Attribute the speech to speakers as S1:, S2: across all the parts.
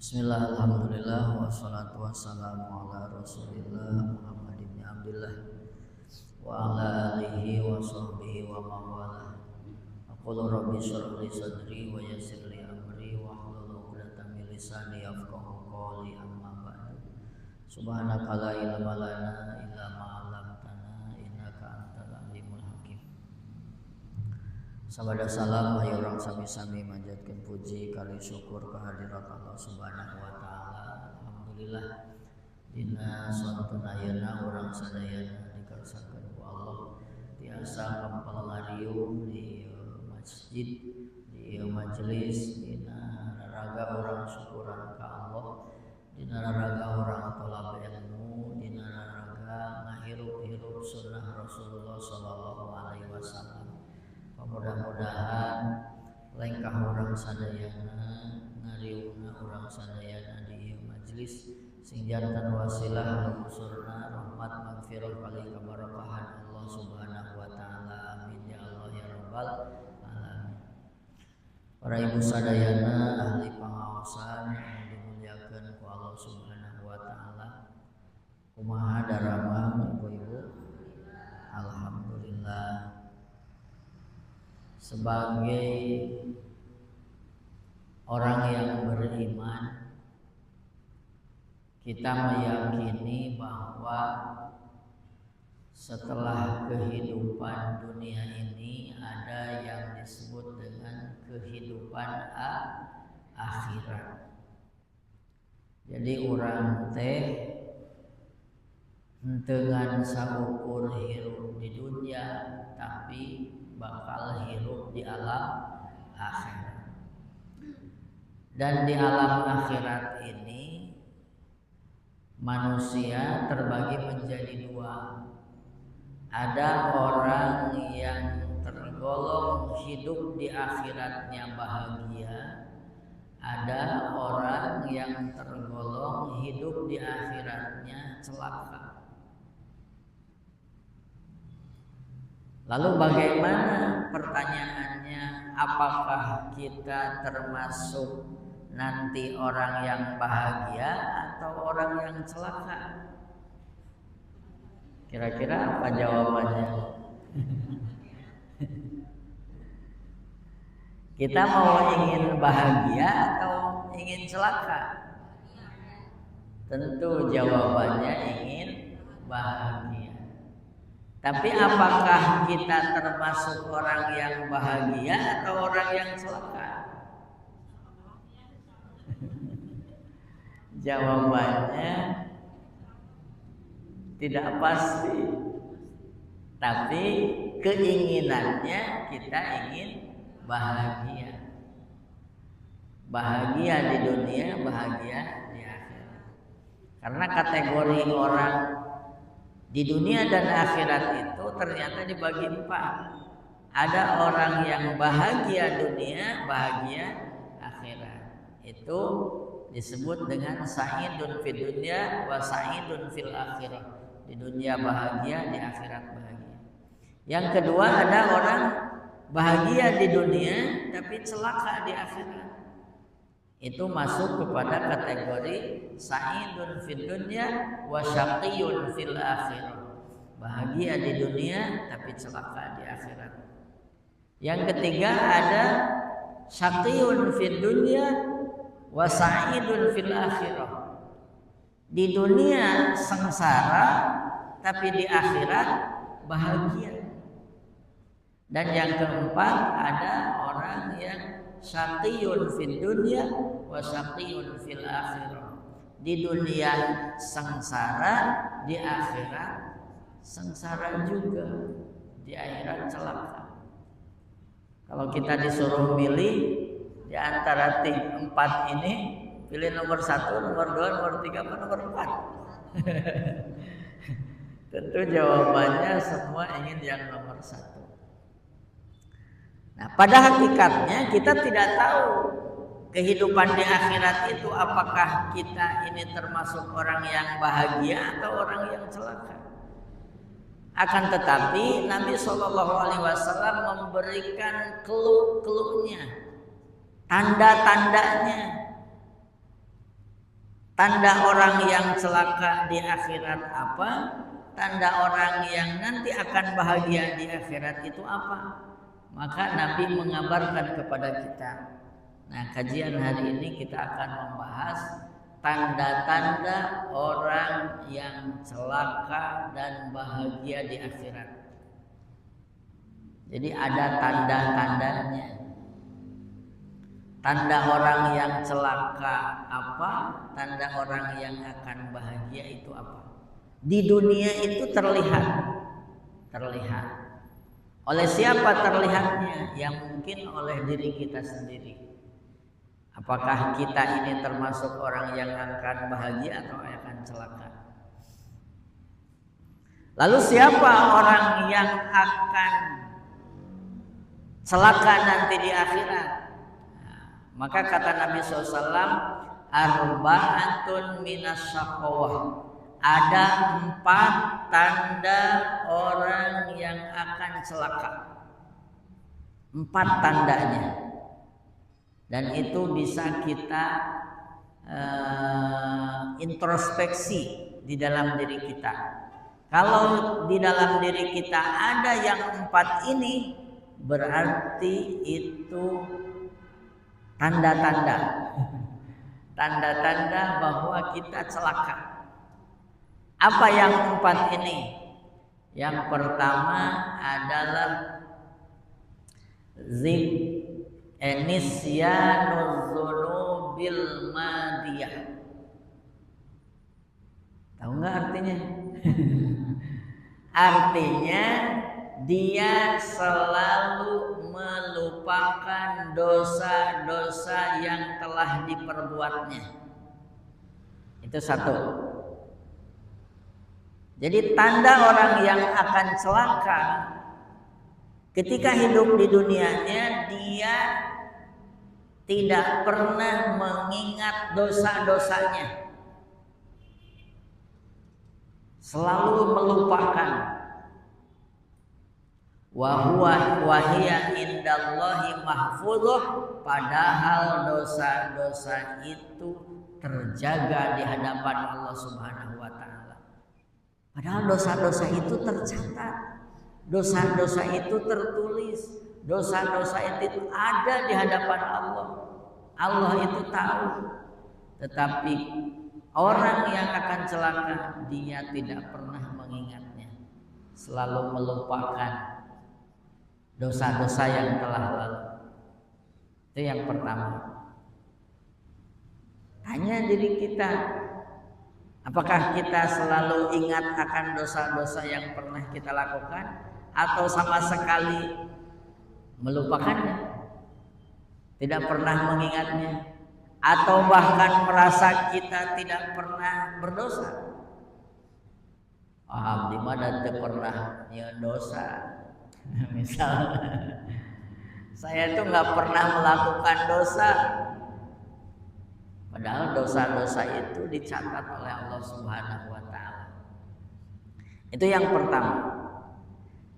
S1: Bismillah, alhamdulillah, wassalatu wassalamu ala rasulillah Muhammad ibn Abdullah wa ala alihi wa sahbihi wa mawala. Aqulu rabbi syrah li sadri wa yassir li amri wa hlul 'uqdatam min lisani yafqahu qawli, amma ba'du. Subhanaka la ilma lana illa ma 'allamtana innaka antal alimul hakim. Sabada salam ayo orang sami-sami manjatkeun puji kali syukur kehadirat Allah Subhanahu wa taala. Alhamdulillah dina suatu ayeuna urang sadayana dikarsakeun ku Allah tiasa kampalarium di masjid, di majelis, dina raraga urang syukuran ka Allah, dina raraga urang tolab ilmu, dina raraga ngahirup-hirup sunnah Rasulullah sallallahu alaihi wasallam. Mudah-mudahan lengkah orang sadayana ngariungna orang sadayana di majelis sing jantan wasilah lusurna rahmat magfirah kali kabarakahan Allah Subhanahu wa taala. Amin ya Allah ya rabbal alamin. Para ibu sadayana ahli pangaosan yang dimuliakeun ku Allah Subhanahu wa taala. Kumaha daramang ibu-ibu? Alhamdulillah. Sebagai orang yang beriman, kita meyakini bahwa setelah kehidupan dunia ini ada yang disebut dengan kehidupan akhirat. Jadi orang teh dengan saukur hirup di dunia, tapi bakal hirup di alam akhirat. Dan di alam akhirat ini manusia terbagi menjadi dua. Ada orang yang tergolong hidup di akhiratnya bahagia, ada orang yang tergolong hidup di akhiratnya celaka. Lalu bagaimana pertanyaannya, apakah kita termasuk nanti orang yang bahagia atau orang yang celaka? Kira-kira apa jawabannya? Kita mau ingin bahagia atau ingin celaka? Tentu jawabannya ingin bahagia. Tapi apakah kita termasuk orang yang bahagia atau orang yang celaka? Jawabannya tidak pasti. Tapi keinginannya kita ingin bahagia. Bahagia di dunia, bahagia di akhirat. Karena kategori orang di dunia dan akhirat itu ternyata dibagi 4. Ada orang yang bahagia dunia, bahagia akhirat. Itu disebut dengan sa'idun fid dunya wa sa'idun fil akhirah. Di dunia bahagia, di akhirat bahagia. Yang kedua, ada orang bahagia di dunia tapi celaka di akhirat. Itu masuk kepada kategori sa'idun fid dunya wa syaqiyun fil akhirah. Bahagia di dunia tapi celaka di akhirat. Yang ketiga ada syaqiyun fid dunya wa sa'idun fil akhirah. Di dunia sengsara tapi di akhirat bahagia. Dan yang keempat ada orang yang syaqiyun fid dunya wa syaqiyun fil akhirah. Di dunia sengsara, di akhirat sengsara juga, di akhirat celaka. Kalau kita disuruh milih di antara 4 ini, pilih nomor 1, nomor 2, nomor 3, atau nomor 4? Tentu jawabannya semua ingin yang nomor 1. Nah, pada hakikatnya kita tidak tahu kehidupan di akhirat itu apakah kita ini termasuk orang yang bahagia atau orang yang celaka. Akan tetapi Nabi SAW memberikan clue-cluenya, tanda-tandanya. Tanda orang yang celaka di akhirat apa? Tanda orang yang nanti akan bahagia di akhirat itu apa? Maka Nabi mengabarkan kepada kita. Nah, kajian hari ini kita akan membahas tanda-tanda orang yang celaka dan bahagia di akhirat. Jadi ada tanda-tandanya. Tanda orang yang celaka apa? Tanda orang yang akan bahagia itu apa? Di dunia itu terlihat. Oleh siapa terlihatnya? Yang mungkin oleh diri kita sendiri. Apakah kita ini termasuk orang yang akan bahagia atau akan celaka? Lalu siapa orang yang akan celaka nanti di akhirat? Maka kata Nabi SAW, arba'atun minas syaqawah. Ada 4 tanda orang yang akan celaka. 4 tandanya. Dan itu bisa kita introspeksi di dalam diri kita. Kalau di dalam diri kita ada yang 4 ini, berarti itu tanda-tanda bahwa kita celaka. Apa yang 4 ini? Yang pertama adalah nisyanuz dzunubil madiyah. Tahu nggak artinya? Artinya dia selalu melupakan dosa-dosa yang telah diperbuatnya. Itu satu. Jadi tanda orang yang akan celaka ketika hidup di dunianya, dia tidak pernah mengingat dosa-dosanya, selalu melupakan. Wahiya indallahi mahfudhuh, padahal dosa-dosa itu terjaga di hadapan Allah Subhanahu wa taala. Padahal dosa-dosa itu tercatat, dosa-dosa itu tertulis, dosa-dosa itu ada di hadapan Allah. Allah itu tahu. Tetapi orang yang akan celaka, dia tidak pernah mengingatnya, selalu melupakan dosa-dosa yang telah lalu. Itu yang pertama. Tanya diri kita, apakah kita selalu ingat akan dosa-dosa yang pernah kita lakukan, atau sama sekali melupakannya, tidak pernah mengingatnya, atau bahkan merasa kita tidak pernah berdosa? Di mana tidak pernah dosa? Misal saya itu nggak pernah melakukan dosa, padahal dosa-dosa itu dicatat oleh Allah Subhanahu wa taala. Itu yang pertama.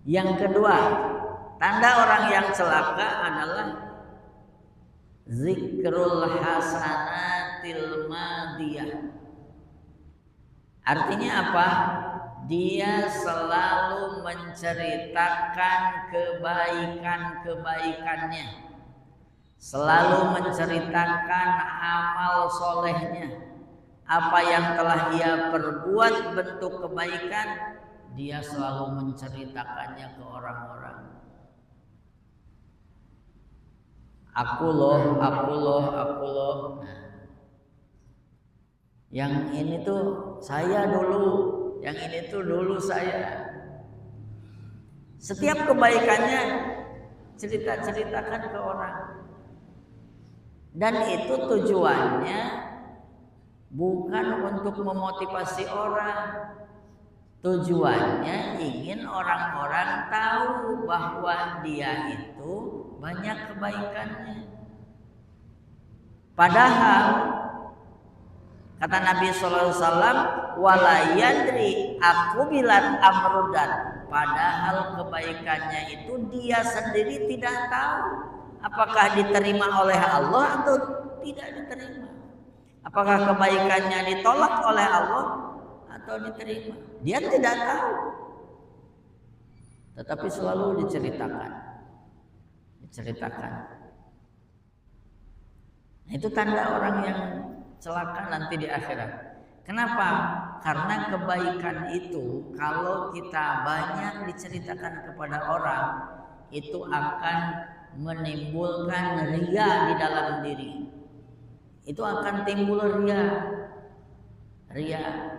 S1: Yang kedua, tanda orang yang celaka adalah zikrul hasanatil madiyah. Artinya apa? Dia selalu menceritakan kebaikan-kebaikannya, selalu menceritakan amal solehnya, apa yang telah ia perbuat bentuk kebaikan, dia selalu menceritakannya ke orang-orang. Aku loh. Yang ini tuh saya dulu, yang ini tuh dulu saya. Setiap kebaikannya ceritakan ke orang. Dan itu tujuannya bukan untuk memotivasi orang. Tujuannya ingin orang-orang tahu bahwa dia itu banyak kebaikannya. Padahal kata Nabi sallallahu alaihi wasallam, wala yadri aqbilat amrudan. Padahal kebaikannya itu dia sendiri tidak tahu apakah diterima oleh Allah atau tidak diterima. Apakah kebaikannya ditolak oleh Allah atau diterima? Dia tidak tahu. Tetapi selalu diceritakan. Nah, itu tanda orang yang celaka nanti di akhirat. Kenapa? Karena kebaikan itu kalau kita banyak diceritakan kepada orang, itu akan menimbulkan ria di dalam diri. Itu akan timbul ria.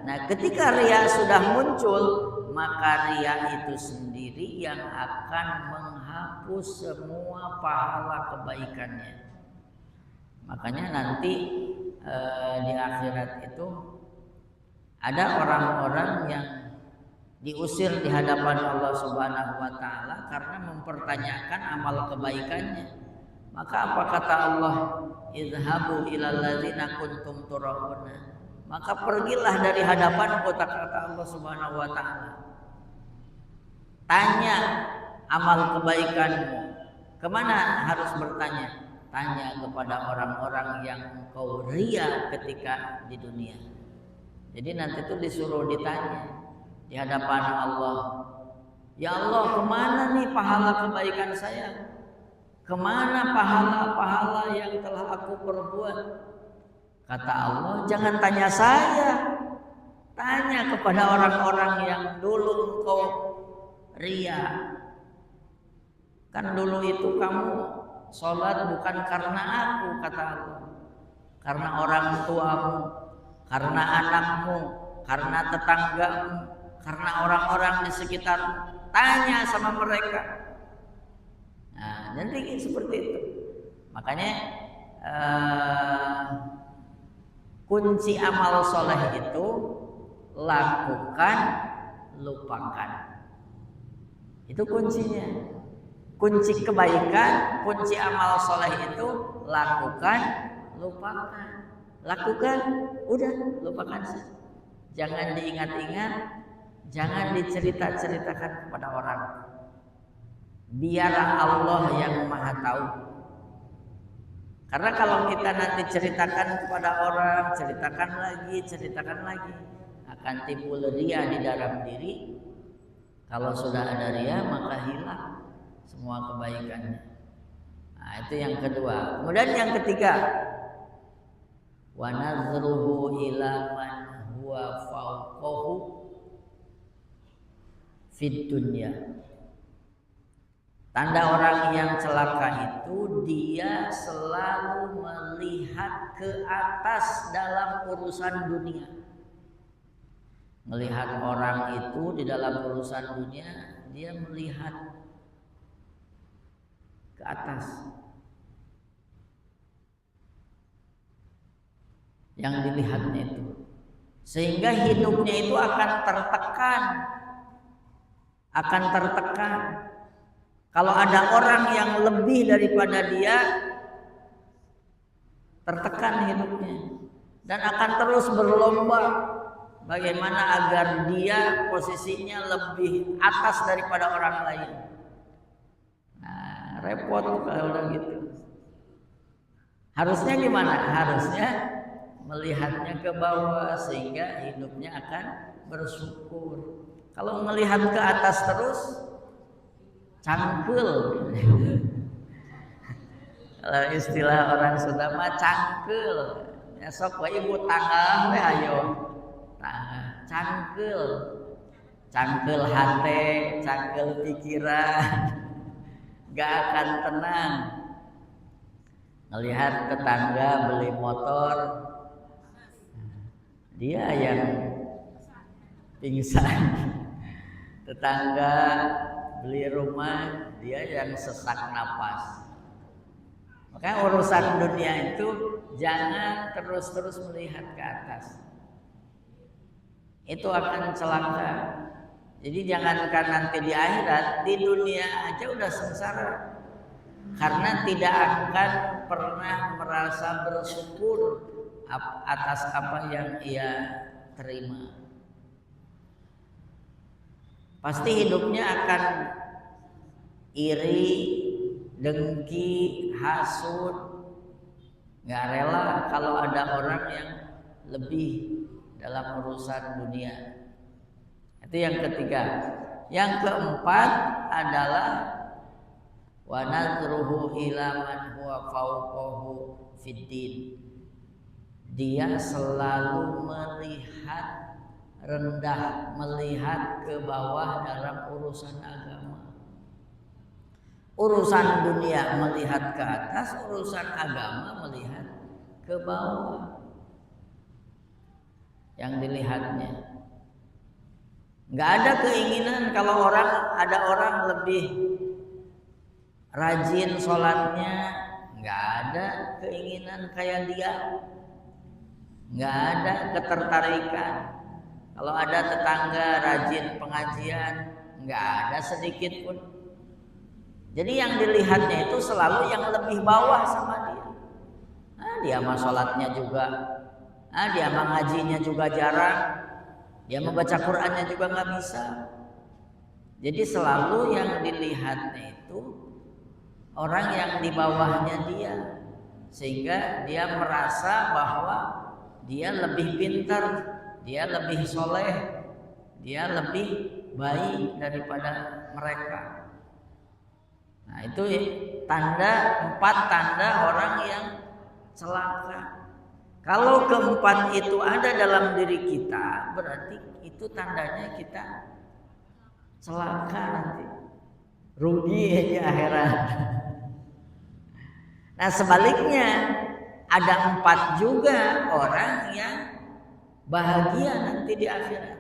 S1: Nah, ketika ria sudah muncul, maka ria itu sendiri yang akan menghapus semua pahala kebaikannya. Makanya nanti di akhirat itu ada orang-orang yang diusir di hadapan Allah Subhanahu wa taala karena mempertanyakan amal kebaikannya. Maka apa kata Allah? Izhabu ilal ladzina kuntum turauna. Maka pergilah dari hadapanku, kata Allah Subhanahu wa taala. Tanya amal kebaikanmu. Kemana harus bertanya? Tanya kepada orang-orang yang engkau ria ketika di dunia. Jadi nanti itu disuruh ditanya di hadapan Allah. Ya Allah, kemana nih pahala kebaikan saya? Kemana pahala-pahala yang telah aku perbuat? Kata Allah, jangan tanya saya. Tanya kepada orang-orang yang dulu engkau ria. Kan dulu itu kamu sholat bukan karena aku, kata Allah. Karena orang tuamu, karena anakmu, karena tetanggamu, karena orang-orang di sekitar. Tanya sama mereka. Nah, nanti seperti itu. Makanya kunci amal soleh itu lakukan, lupakan. Itu kuncinya. Kunci kebaikan, kunci amal soleh itu lakukan, lupakan. Lakukan, udah lupakan sih. Jangan diingat-ingat, jangan dicerita-ceritakan kepada orang. Biar Allah yang maha tahu. Karena kalau kita nanti ceritakan kepada orang, ceritakan lagi, akan timbul ria di dalam diri. Kalau sudah ada ria, maka hilang semua kebaikannya. Nah, itu yang kedua. Kemudian yang ketiga, wa nazruhu ila man huwa fawqahu fid dunya. Tanda orang yang celaka itu dia selalu melihat ke atas dalam urusan dunia. Melihat orang itu di dalam urusan dunia, dia melihat ke atas. Yang dilihatnya itu. Sehingga hidupnya itu akan tertekan. Kalau ada orang yang lebih daripada dia, tertekan hidupnya. Dan akan terus berlomba bagaimana agar dia posisinya lebih atas daripada orang lain. Nah, repot kalau udah gitu. Harusnya gimana? Harusnya melihatnya ke bawah sehingga hidupnya akan bersyukur. Kalau melihat ke atas terus, cangkel. Kalau istilah orang Sunda mah cangkel. Ya sok we ibu tangah we hayo. Cangkel. Cangkel hati, cangkel pikiran. Gak akan tenang. Melihat tetangga beli motor, dia yang pingsan. Tetangga beli rumah, dia yang sesak napas. Makanya urusan dunia itu jangan terus-terus melihat ke atas. Itu akan celaka. Jadi jangankan nanti di akhirat, di dunia aja udah sengsara. Karena tidak akan pernah merasa bersyukur atas apa yang ia terima. Pasti hidupnya akan iri, dengki, hasud, nggak rela kalau ada orang yang lebih dalam urusan dunia. Itu yang ketiga. Yang keempat adalah wa nadruhu ila man huwa fawqahu fiddin. Dia selalu melihat rendah, melihat ke bawah dalam urusan agama. Urusan dunia melihat ke atas, urusan agama melihat ke bawah. Yang dilihatnya nggak ada keinginan kalau ada orang lebih rajin sholatnya, nggak ada keinginan kayak dia, nggak ada ketertarikan. Kalau ada tetangga rajin pengajian, nggak ada sedikit pun. Jadi yang dilihatnya itu selalu yang lebih bawah sama dia. Dia mah sholatnya juga, dia mah ngajinya juga jarang, dia membaca Qur'annya juga nggak bisa. Jadi selalu yang dilihatnya itu orang yang di bawahnya dia, sehingga dia merasa bahwa dia lebih pintar, dia lebih soleh, dia lebih baik daripada mereka. Nah itu empat tanda orang yang celaka. Kalau keempat itu ada dalam diri kita, berarti itu tandanya kita celaka nanti, rugi aja akhirat. Nah sebaliknya ada empat juga orang yang bahagia nanti di akhirat.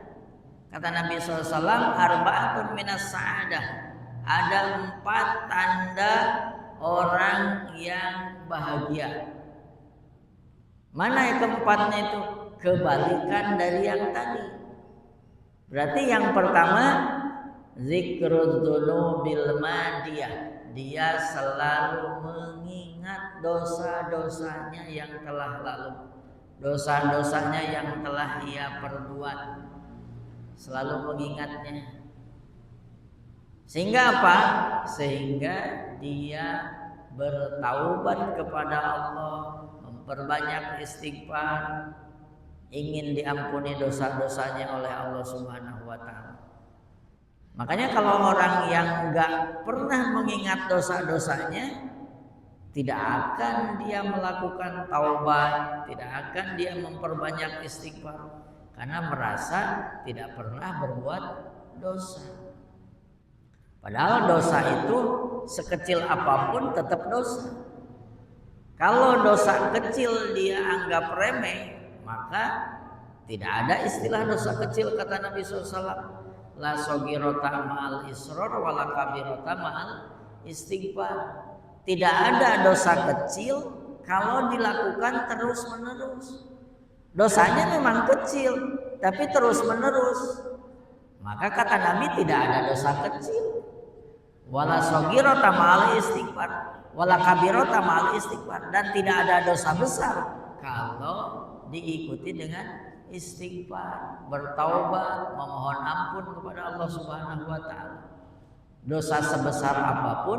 S1: Kata Nabi SAW, arba'atun minas sa'adah. Ada empat tanda orang yang bahagia. Mana yang keempatnya itu? Kebalikan dari yang tadi. Berarti yang pertama zikrul dzunubil madiyah. Dia selalu mengingat dosa-dosanya yang telah lalu, dosa-dosanya yang telah ia perbuat, selalu mengingatnya. Sehingga apa? Sehingga dia bertaubat kepada Allah, memperbanyak istighfar, ingin diampuni dosa-dosanya oleh Allah Subhanahu wa taala. Makanya kalau orang yang enggak pernah mengingat dosa-dosanya, tidak akan dia melakukan taubat, tidak akan dia memperbanyak istighfar, karena merasa tidak pernah berbuat dosa. Padahal dosa itu sekecil apapun tetap dosa. Kalau dosa kecil dia anggap remeh, maka tidak ada istilah dosa kecil, kata Nabi SAW. La sogirota ma'al isror wala kabirota ma'al istighfar. Tidak ada dosa kecil kalau dilakukan terus menerus. Dosanya memang kecil, tapi terus menerus. Maka kata Nabi tidak ada dosa kecil. Wala sogirota ma'al istighfar, wala kabirota ma'al istighfar. Dan tidak ada dosa besar kalau diikuti dengan istighfar, bertaubat, memohon ampun kepada Allah Subhanahu wa taala. Dosa sebesar apapun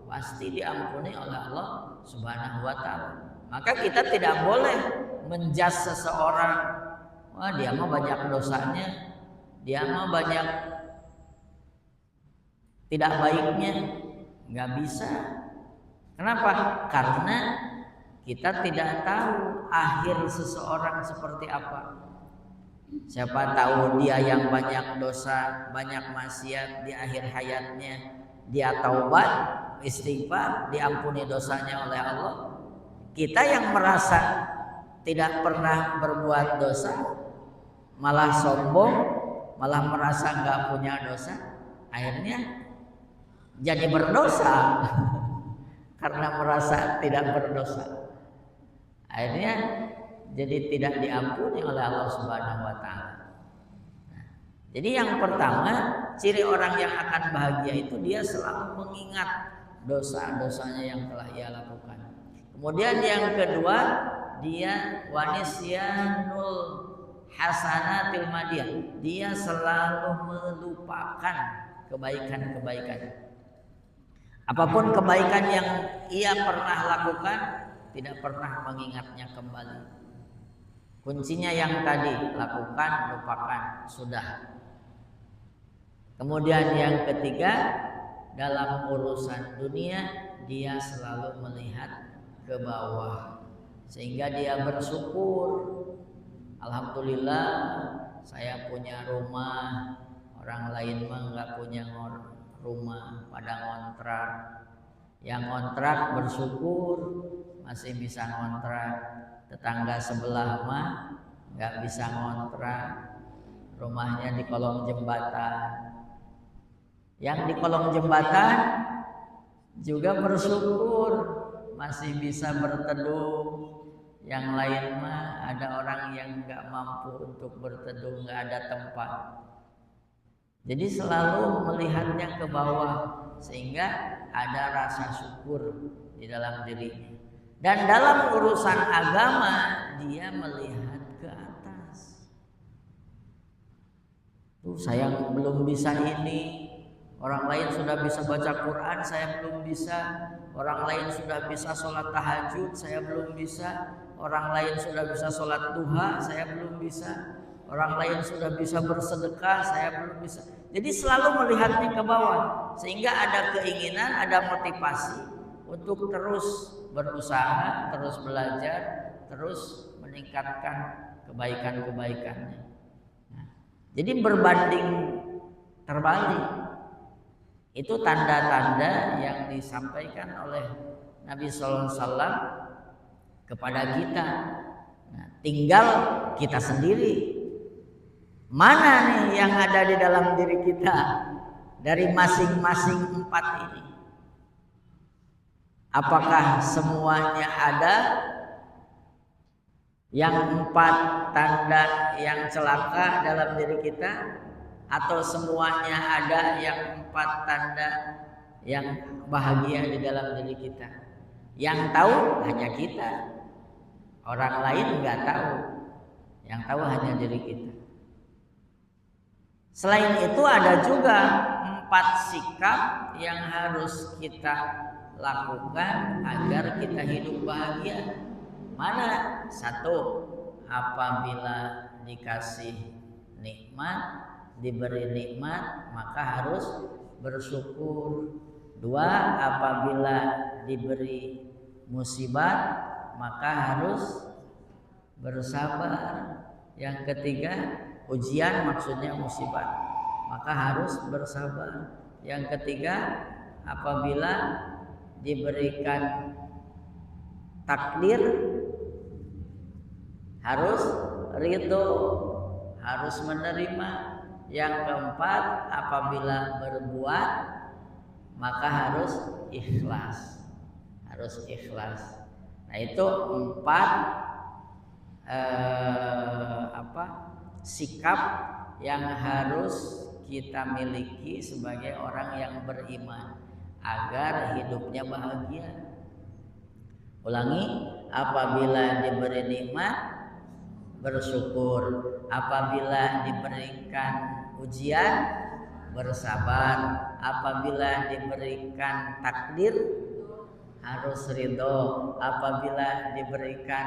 S1: pasti diampuni oleh Allah Subhanahu wa taala. Maka kita tidak boleh menjas seseorang, wah dia mah banyak dosanya, dia mah banyak tidak baiknya. Nggak bisa. Kenapa? Karena kita tidak tahu akhir seseorang seperti apa. Siapa tahu dia yang banyak dosa, banyak maksiat, di akhir hayatnya dia taubat, istighfar, diampuni dosanya oleh Allah. Kita yang merasa tidak pernah berbuat dosa, malah sombong, malah merasa nggak punya dosa, akhirnya jadi berdosa karena merasa tidak berdosa. Akhirnya jadi tidak diampuni oleh Allah Subhanahu wa taala. Jadi yang pertama, ciri orang yang akan bahagia itu dia selalu mengingat dosa-dosanya yang telah ia lakukan. Kemudian yang kedua, dia wanisyanul hasanatil madiyah. Dia selalu melupakan kebaikan-kebaikan. Apapun kebaikan yang ia pernah lakukan, tidak pernah mengingatnya kembali. Kuncinya yang tadi, lakukan, lupakan, sudah. Kemudian yang ketiga, dalam urusan dunia dia selalu melihat ke bawah sehingga dia bersyukur. Alhamdulillah saya punya rumah, orang lain mah nggak punya rumah, pada ngontrak. Yang ngontrak bersyukur masih bisa ngontrak, tetangga sebelah mah nggak bisa ngontrak, rumahnya di kolong jembatan. Yang di kolong jembatan juga bersyukur masih bisa berteduh. Yang lain mah ada orang yang nggak mampu untuk berteduh, nggak ada tempat. Jadi selalu melihatnya ke bawah sehingga ada rasa syukur di dalam dirinya. Dan dalam urusan agama dia melihat ke atas. Tuh saya belum bisa ini, orang lain sudah bisa baca Quran, saya belum bisa. Orang lain sudah bisa sholat tahajud, saya belum bisa. Orang lain sudah bisa sholat duha, saya belum bisa. Orang lain sudah bisa bersedekah, saya belum bisa. Jadi selalu melihatnya ke bawah, sehingga ada keinginan, ada motivasi untuk terus berusaha, terus belajar, terus meningkatkan kebaikan-kebaikannya. Nah, jadi berbanding terbalik. Itu tanda-tanda yang disampaikan oleh Nabi Sallallahu Alaihi Wasallam kepada kita. Nah, tinggal kita sendiri, mana nih yang ada di dalam diri kita dari masing-masing empat ini. Apakah semuanya ada yang empat tanda yang celaka dalam diri kita, atau semuanya ada yang empat tanda yang bahagia di dalam diri kita? Yang tahu hanya kita, orang lain nggak tahu. Yang tahu hanya diri kita. Selain itu ada juga empat sikap yang harus kita lakukan agar kita hidup bahagia. Mana? Satu, apabila dikasih nikmat, diberi nikmat, maka harus bersyukur. Dua, apabila diberi musibah, maka harus bersabar. Yang ketiga, ujian maksudnya musibah, maka harus bersabar. Yang ketiga, apabila diberikan takdir, harus ridho, harus menerima. Yang keempat, apabila berbuat, maka harus ikhlas. Harus ikhlas. Nah, itu empat sikap yang harus kita miliki sebagai orang yang beriman agar hidupnya bahagia. Ulangi, apabila diberi nikmat bersyukur, apabila diberikan ujian bersabar, apabila diberikan takdir harus ridho, apabila diberikan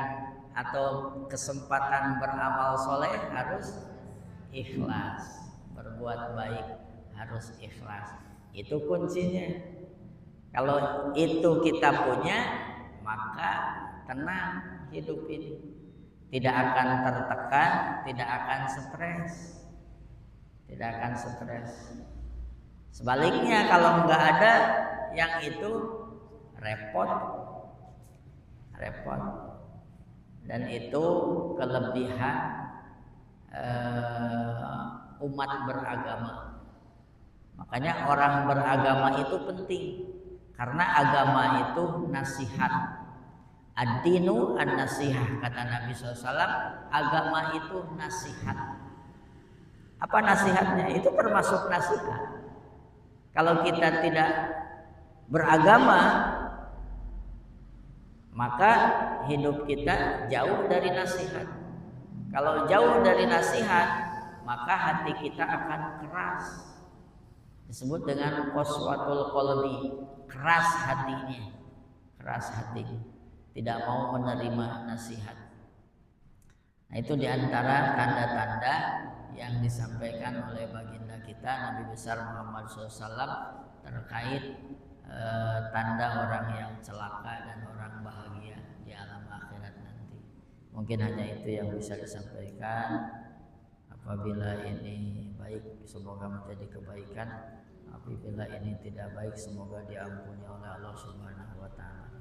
S1: atau kesempatan beramal soleh harus ikhlas, berbuat baik harus ikhlas. Itu kuncinya. Kalau itu kita punya, maka tenang hidup ini, tidak akan tertekan, tidak akan stres, tidak akan stres. Sebaliknya kalau nggak ada yang itu repot. Dan itu kelebihan umat beragama. Makanya orang beragama itu penting, karena agama itu nasihat. Ad-dinu an-nasihah, kata Nabi SAW. Agama itu nasihat. Apa nasihatnya? Itu termasuk nasihat. Kalau kita tidak beragama, maka hidup kita jauh dari nasihat. Kalau jauh dari nasihat, maka hati kita akan keras. Disebut dengan qaswatul qalbi, keras hatinya, keras hatinya. tidak mau menerima nasihat. Nah, itu diantara tanda-tanda yang disampaikan oleh baginda kita Nabi besar Muhammad SAW terkait tanda orang yang celaka dan orang bahagia di alam akhirat nanti. Mungkin hanya itu yang bisa disampaikan. Apabila ini baik, semoga menjadi kebaikan. Apabila ini tidak baik, semoga diampuni oleh Allah Subhanahu wa taala.